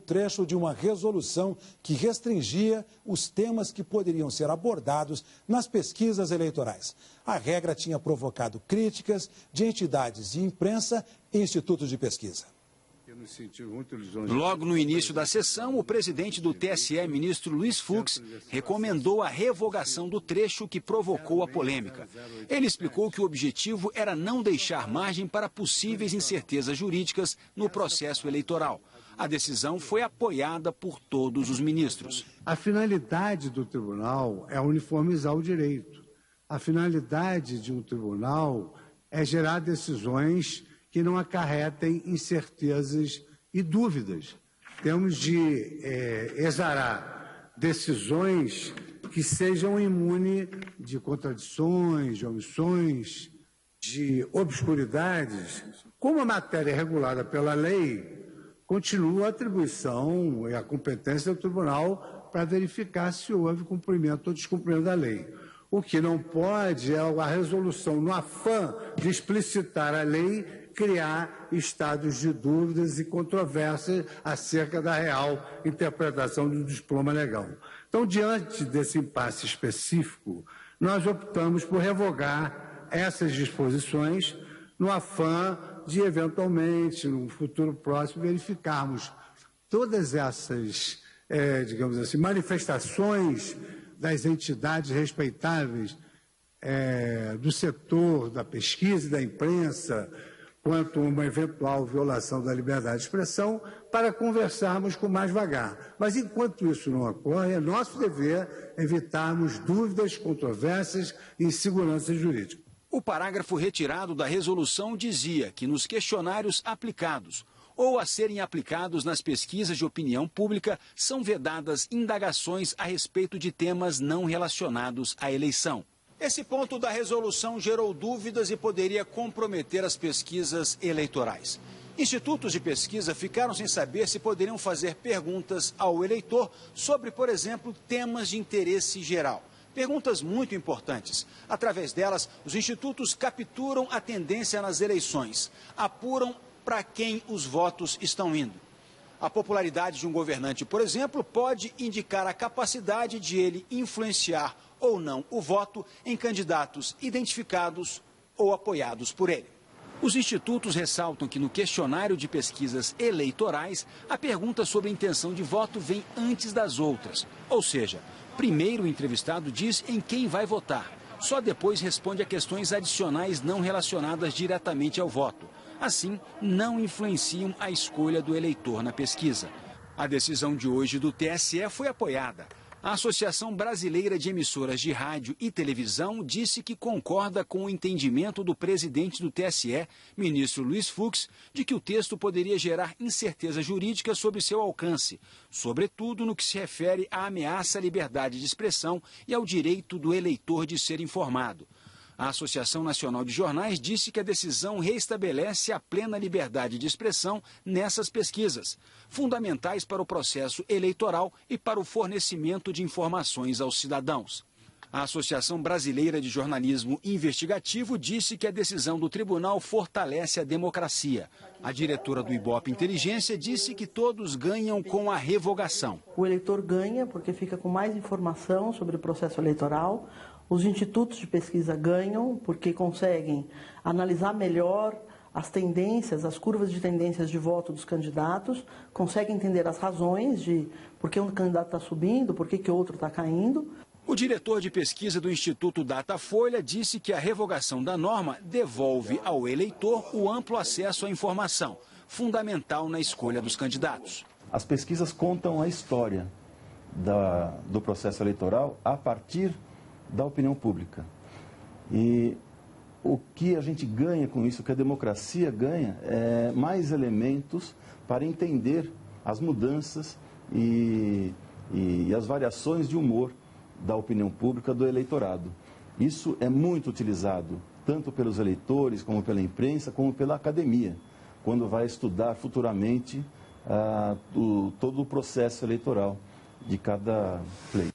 trecho de uma resolução que restringia os temas que poderiam ser abordados nas pesquisas eleitorais. A regra tinha provocado críticas de entidades de imprensa e institutos de pesquisa. Logo no início da sessão, o presidente do TSE, ministro Luiz Fux, recomendou a revogação do trecho que provocou a polêmica. Ele explicou que o objetivo era não deixar margem para possíveis incertezas jurídicas no processo eleitoral. A decisão foi apoiada por todos os ministros. A finalidade do tribunal é uniformizar o direito. A finalidade de um tribunal é gerar decisões que não acarretem incertezas e dúvidas. Temos de exarar decisões que sejam imunes de contradições, de omissões, de obscuridades. Como a matéria é regulada pela lei, continua a atribuição e a competência do tribunal para verificar se houve cumprimento ou descumprimento da lei. O que não pode é a resolução, no afã de explicitar a lei, criar estados de dúvidas e controvérsias acerca da real interpretação do diploma legal. Então, diante desse impasse específico, nós optamos por revogar essas disposições no afã de, eventualmente, no futuro próximo, verificarmos todas essas, digamos assim, manifestações das entidades respeitáveis do setor da pesquisa e da imprensa, quanto a uma eventual violação da liberdade de expressão, para conversarmos com mais vagar. Mas, enquanto isso não ocorre, é nosso dever evitarmos dúvidas, controvérsias e insegurança jurídica. O parágrafo retirado da resolução dizia que nos questionários aplicados ou a serem aplicados nas pesquisas de opinião pública são vedadas indagações a respeito de temas não relacionados à eleição. Esse ponto da resolução gerou dúvidas e poderia comprometer as pesquisas eleitorais. Institutos de pesquisa ficaram sem saber se poderiam fazer perguntas ao eleitor sobre, por exemplo, temas de interesse geral. Perguntas muito importantes. Através delas, os institutos capturam a tendência nas eleições, apuram para quem os votos estão indo. A popularidade de um governante, por exemplo, pode indicar a capacidade de ele influenciar ou não o voto em candidatos identificados ou apoiados por ele. Os institutos ressaltam que no questionário de pesquisas eleitorais, a pergunta sobre a intenção de voto vem antes das outras. Ou seja, primeiro o entrevistado diz em quem vai votar, só depois responde a questões adicionais não relacionadas diretamente ao voto. Assim, não influenciam a escolha do eleitor na pesquisa. A decisão de hoje do TSE foi apoiada. A Associação Brasileira de Emissoras de Rádio e Televisão disse que concorda com o entendimento do presidente do TSE, ministro Luiz Fux, de que o texto poderia gerar incerteza jurídica sobre seu alcance, sobretudo no que se refere à ameaça à liberdade de expressão e ao direito do eleitor de ser informado. A Associação Nacional de Jornais disse que a decisão reestabelece a plena liberdade de expressão nessas pesquisas, fundamentais para o processo eleitoral e para o fornecimento de informações aos cidadãos. A Associação Brasileira de Jornalismo Investigativo disse que a decisão do tribunal fortalece a democracia. A diretora do Ibope Inteligência disse que todos ganham com a revogação. O eleitor ganha porque fica com mais informação sobre o processo eleitoral. Os institutos de pesquisa ganham porque conseguem analisar melhor as tendências, as curvas de tendências de voto dos candidatos, conseguem entender as razões de por que um candidato está subindo, por que outro está caindo. O diretor de pesquisa do Instituto Datafolha disse que a revogação da norma devolve ao eleitor o amplo acesso à informação, fundamental na escolha dos candidatos. As pesquisas contam a história do processo eleitoral a partir da opinião pública. E o que a gente ganha com isso, o que a democracia ganha, é mais elementos para entender as mudanças e as variações de humor da opinião pública do eleitorado. Isso é muito utilizado, tanto pelos eleitores, como pela imprensa, como pela academia, quando vai estudar futuramente todo o processo eleitoral de cada pleito.